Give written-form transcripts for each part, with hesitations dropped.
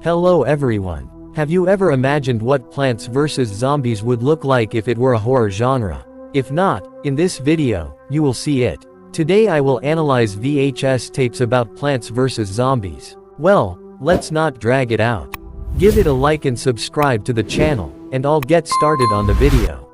Hello everyone. Have you ever imagined what Plants vs. Zombies would look like if it were a horror genre? If not, in this video, you will see it. Today I will analyze VHS tapes about Plants vs. Zombies. Well, let's not drag it out. Give it a like and subscribe to the channel, and I'll get started on the video.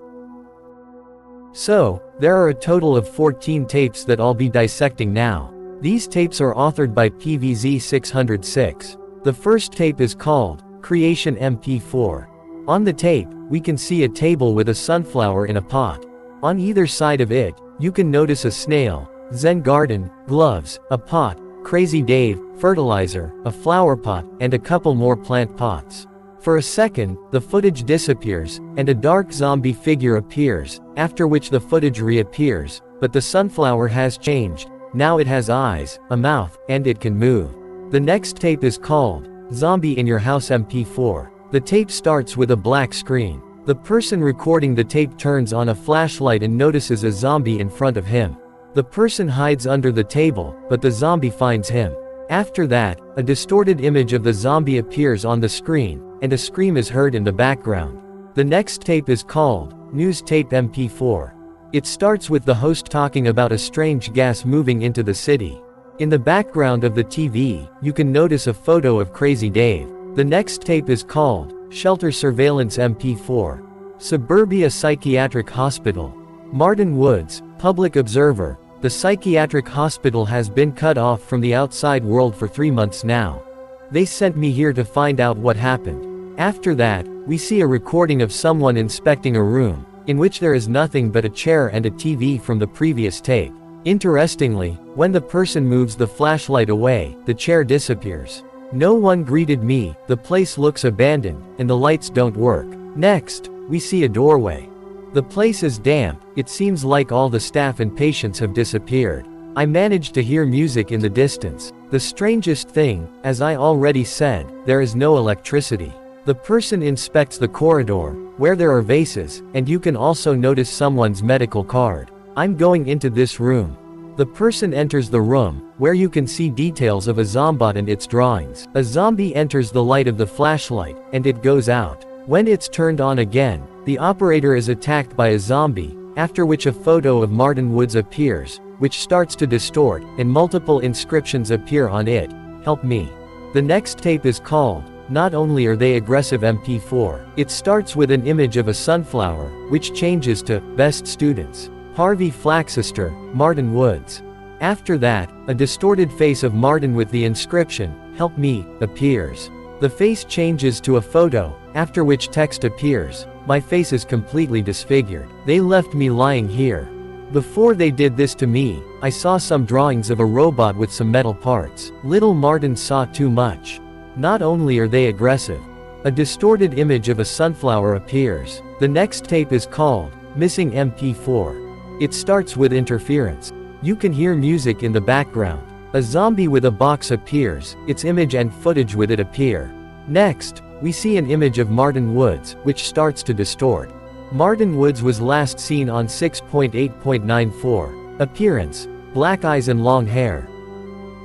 So, there are a total of 14 tapes that I'll be dissecting now. These tapes are authored by PVZ 606. The first tape is called Creation MP4. On the tape, we can see a table with a sunflower in a pot. On either side of it, you can notice a snail, Zen garden, gloves, a pot, Crazy Dave, fertilizer, a flower pot, and a couple more plant pots. For a second, the footage disappears, and a dark zombie figure appears, after which the footage reappears, but the sunflower has changed. Now it has eyes, a mouth, and it can move. The next tape is called Zombie in Your House MP4. The tape starts with a black screen. The person recording the tape turns on a flashlight and notices a zombie in front of him. The person hides under the table, but the zombie finds him. After that, a distorted image of the zombie appears on the screen, and a scream is heard in the background. The next tape is called News Tape MP4. It starts with the host talking about a strange gas moving into the city. In the background of the TV, you can notice a photo of Crazy Dave. The next tape is called Shelter Surveillance MP4. Suburbia Psychiatric Hospital. Martin Woods, Public Observer. The psychiatric hospital has been cut off from the outside world for 3 months now. They sent me here to find out what happened. After that, we see a recording of someone inspecting a room, in which there is nothing but a chair and a TV from the previous tape. Interestingly, when the person moves the flashlight away, the chair disappears. No one greeted me, the place looks abandoned, and the lights don't work. Next, we see a doorway. The place is damp, it seems like all the staff and patients have disappeared. I managed to hear music in the distance. The strangest thing, as I already said, there is no electricity. The person inspects the corridor, where there are vases, and you can also notice someone's medical card. I'm going into this room. The person enters the room, where you can see details of a zombot and its drawings. A zombie enters the light of the flashlight, and it goes out. When it's turned on again, the operator is attacked by a zombie, after which a photo of Martin Woods appears, which starts to distort, and multiple inscriptions appear on it. Help me. The next tape is called Not Only Are They Aggressive MP4. It starts with an image of a sunflower, which changes to Best Students. Harvey Flaxester, Martin Woods. After that, a distorted face of Martin with the inscription, Help Me, appears. The face changes to a photo, after which text appears, My face is completely disfigured. They left me lying here. Before they did this to me, I saw some drawings of a robot with some metal parts. Little Martin saw too much. Not only are they aggressive. A distorted image of a sunflower appears. The next tape is called Missing MP4. It starts with interference. You can hear music in the background. A zombie with a box appears, its image and footage with it appear. Next, we see an image of Martin Woods, which starts to distort. Martin Woods was last seen on 6.8.94. Appearance: black eyes and long hair.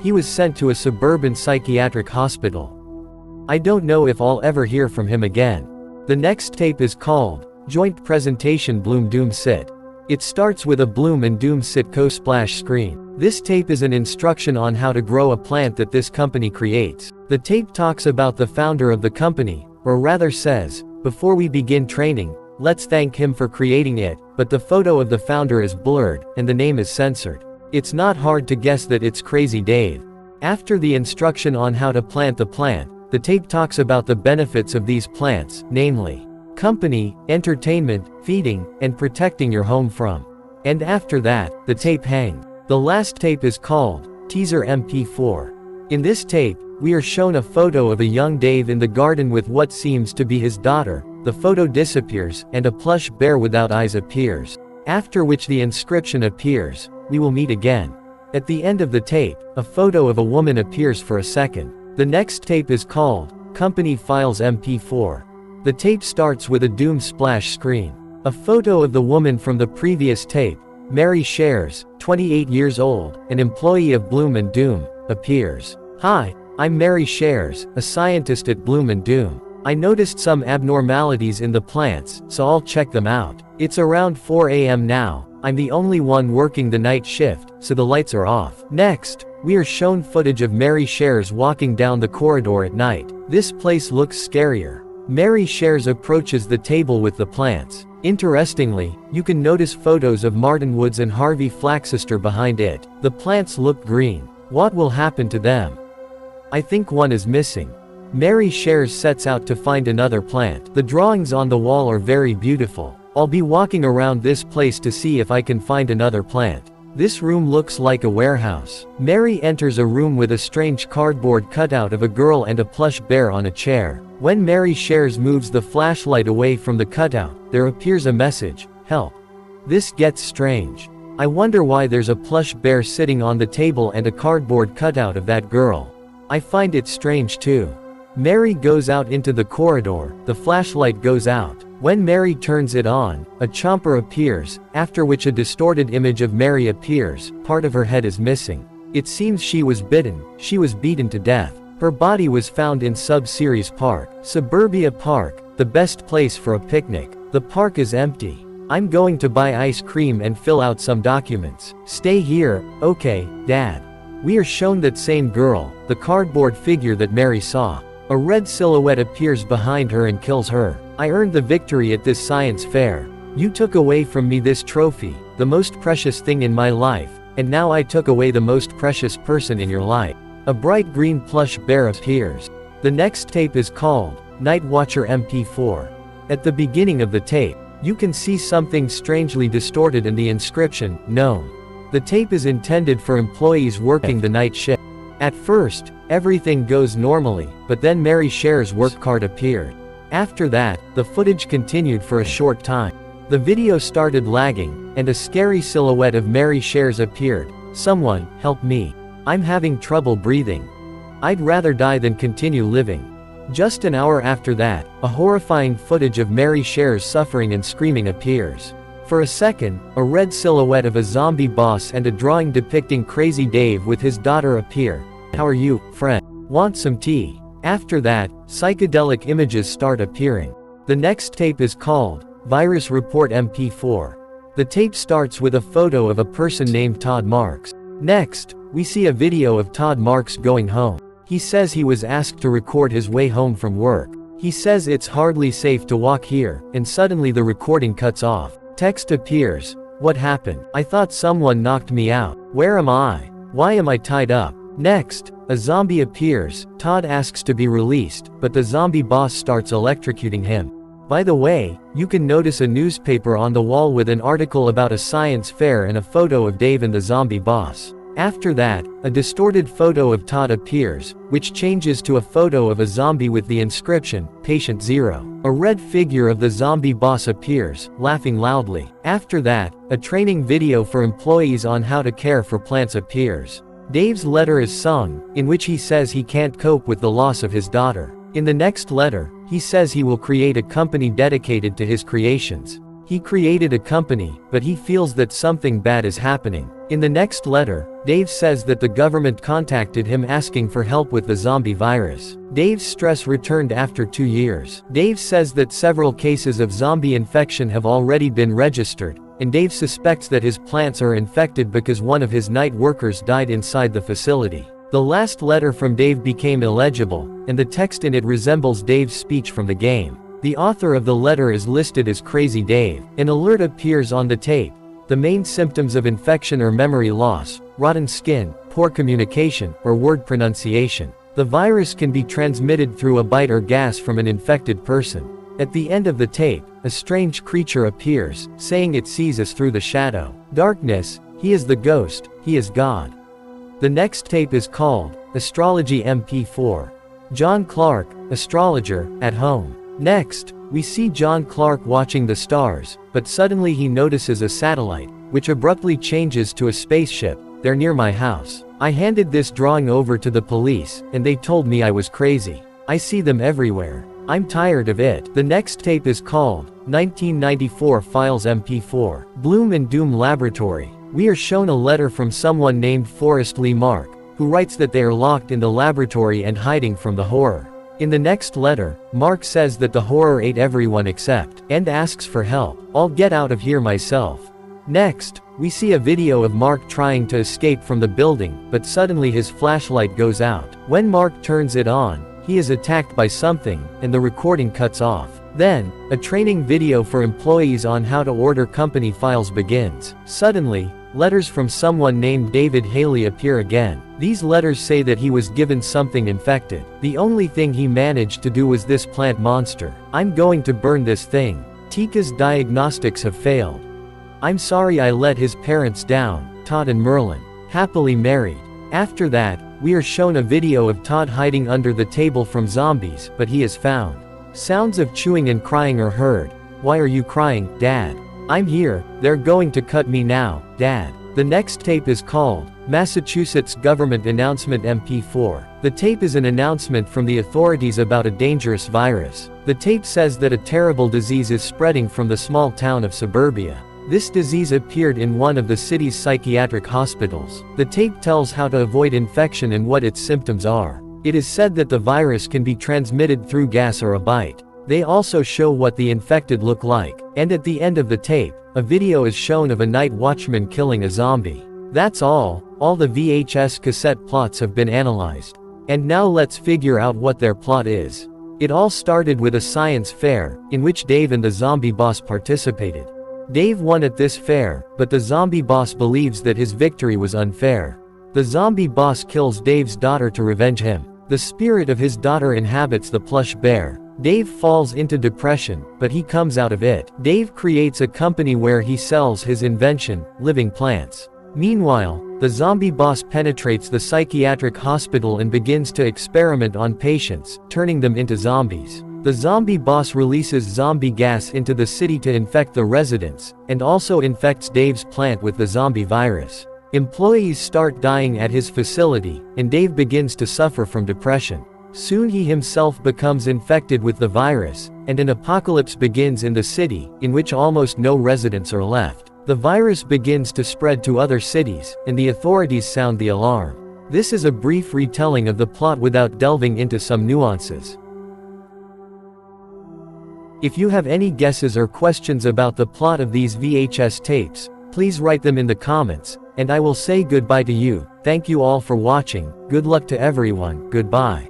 He was sent to a suburban psychiatric hospital. I don't know if I'll ever hear from him again. The next tape is called Joint Presentation Bloom Doom Sit. It starts with a Bloom and Doom Sit co-splash screen. This tape is an instruction on how to grow a plant that this company creates. The tape talks about the founder of the company, or rather says, before we begin training, let's thank him for creating it, but the photo of the founder is blurred, and the name is censored. It's not hard to guess that it's Crazy Dave. After the instruction on how to plant the plant, the tape talks about the benefits of these plants, namely, company, entertainment, feeding, and protecting your home from. And after that, the tape hangs. The last tape is called Teaser MP4. In this tape, we are shown a photo of a young Dave in the garden with what seems to be his daughter. The photo disappears, and a plush bear without eyes appears. After which the inscription appears, We will meet again. At the end of the tape, a photo of a woman appears for a second. The next tape is called Company Files MP4. The tape starts with a doom splash screen. A photo of the woman from the previous tape, Mary Shares, 28 years old, an employee of Bloom and Doom, appears. Hi, I'm Mary Shares, a scientist at Bloom and Doom. I noticed some abnormalities in the plants, so I'll check them out. It's around 4 a.m. now. I'm the only one working the night shift, so the lights are off. Next, we are shown footage of Mary Shares walking down the corridor at night. This place looks scarier. Mary Shares approaches the table with the plants. Interestingly, you can notice photos of Martinwoods and Harvey Flaxester behind it. The plants look green. What will happen to them? I think one is missing. Mary Shares sets out to find another plant. The drawings on the wall are very beautiful. I'll be walking around this place to see if I can find another plant. This room looks like a warehouse. Mary enters a room with a strange cardboard cutout of a girl and a plush bear on a chair. When Mary Shares moves the flashlight away from the cutout, there appears a message, "Help." This gets strange. I wonder why there's a plush bear sitting on the table and a cardboard cutout of that girl. I find it strange too. Mary goes out into the corridor, the flashlight goes out. When Mary turns it on, a chomper appears, after which a distorted image of Mary appears. Part of her head is missing. It seems she was bitten, she was beaten to death. Her body was found in Sub-Series Park, Suburbia Park, the best place for a picnic. The park is empty. I'm going to buy ice cream and fill out some documents. Stay here, okay, Dad. We are shown that same girl, the cardboard figure that Mary saw. A red silhouette appears behind her and kills her. I earned the victory at this science fair. You took away from me this trophy, the most precious thing in my life, and now I took away the most precious person in your life. A bright green plush bear appears. The next tape is called Night Watcher MP4. At the beginning of the tape, you can see something strangely distorted in the inscription, "Gnome." The tape is intended for employees working the night shift. At first, everything goes normally, but then Mary Shares' work card appeared. After that, the footage continued for a short time. The video started lagging, and a scary silhouette of Mary Shares appeared. "Someone, help me. I'm having trouble breathing. I'd rather die than continue living." Just an hour after that, a horrifying footage of Mary Shares suffering and screaming appears. For a second, a red silhouette of a zombie boss and a drawing depicting Crazy Dave with his daughter appear. "How are you, friend? Want some tea?" After that, psychedelic images start appearing. The next tape is called Virus Report MP4. The tape starts with a photo of a person named Todd Marks. Next, we see a video of Todd Marks going home. He says he was asked to record his way home from work. He says it's hardly safe to walk here, and suddenly the recording cuts off. Text appears. "What happened? I thought someone knocked me out. Where am I? Why am I tied up?" Next, a zombie appears. Todd asks to be released, but the zombie boss starts electrocuting him. By the way, you can notice a newspaper on the wall with an article about a science fair and a photo of Dave and the zombie boss. After that, a distorted photo of Todd appears, which changes to a photo of a zombie with the inscription, Patient Zero. A red figure of the zombie boss appears, laughing loudly. After that, a training video for employees on how to care for plants appears. Dave's letter is sung, in which he says he can't cope with the loss of his daughter. In the next letter, he says he will create a company dedicated to his creations. He created a company, but he feels that something bad is happening. In the next letter, Dave says that the government contacted him asking for help with the zombie virus. Dave's stress returned after 2 years. Dave says that several cases of zombie infection have already been registered, and Dave suspects that his plants are infected because one of his night workers died inside the facility. The last letter from Dave became illegible, and the text in it resembles Dave's speech from the game. The author of the letter is listed as Crazy Dave. An alert appears on the tape. The main symptoms of infection are memory loss, rotten skin, poor communication, or word pronunciation. The virus can be transmitted through a bite or gas from an infected person. At the end of the tape, a strange creature appears, saying it sees us through the shadow. Darkness, he is the ghost, he is God. The next tape is called Astrology MP4. John Clark, astrologer, at home. Next, we see John Clark watching the stars, but suddenly he notices a satellite, which abruptly changes to a spaceship. They're near my house. I handed this drawing over to the police, and they told me I was crazy. I see them everywhere. I'm tired of it. The next tape is called 1994 Files MP4. Bloom and Doom Laboratory. We are shown a letter from someone named Forrest Lee Mark, who who writes that they are locked in the laboratory and hiding from the horror. In the next letter, Mark says that the horror ate everyone except, and asks for help. I'll get out of here myself. Next, we see a video of Mark trying to escape from the building, but suddenly his flashlight goes out. When Mark turns it on, he is attacked by something, and the recording cuts off. Then, a training video for employees on how to order company files begins. Suddenly, letters from someone named David Haley appear again. These letters say that he was given something infected. The only thing he managed to do was this plant monster. I'm going to burn this thing. Tika's diagnostics have failed. I'm sorry I let his parents down, Todd and Merlin. Happily married. After that, we are shown a video of Todd hiding under the table from zombies, but he is found. Sounds of chewing and crying are heard. Why are you crying, Dad? I'm here, they're going to cut me now, Dad. The next tape is called Massachusetts Government Announcement MP4. The tape is an announcement from the authorities about a dangerous virus. The tape says that a terrible disease is spreading from the small town of Suburbia. This disease appeared in one of the city's psychiatric hospitals. The tape tells how to avoid infection and what its symptoms are. It is said that the virus can be transmitted through gas or a bite. They also show what the infected look like, and at the end of the tape, a video is shown of a night watchman killing a zombie. That's all the VHS cassette plots have been analyzed. And now let's figure out what their plot is. It all started with a science fair, in which Dave and the zombie boss participated. Dave won at this fair, but the zombie boss believes that his victory was unfair. The zombie boss kills Dave's daughter to revenge him. The spirit of his daughter inhabits the plush bear. Dave falls into depression, but he comes out of it. Dave creates a company where he sells his invention, living plants. Meanwhile, the zombie boss penetrates the psychiatric hospital and begins to experiment on patients, turning them into zombies. The zombie boss releases zombie gas into the city to infect the residents, and also infects Dave's plant with the zombie virus. Employees start dying at his facility, and Dave begins to suffer from depression. Soon he himself becomes infected with the virus, and an apocalypse begins in the city, in which almost no residents are left. The virus begins to spread to other cities, and the authorities sound the alarm. This is a brief retelling of the plot without delving into some nuances. If you have any guesses or questions about the plot of these VHS tapes, please write them in the comments, and I will say goodbye to you. Thank you all for watching. Good luck to everyone. Goodbye.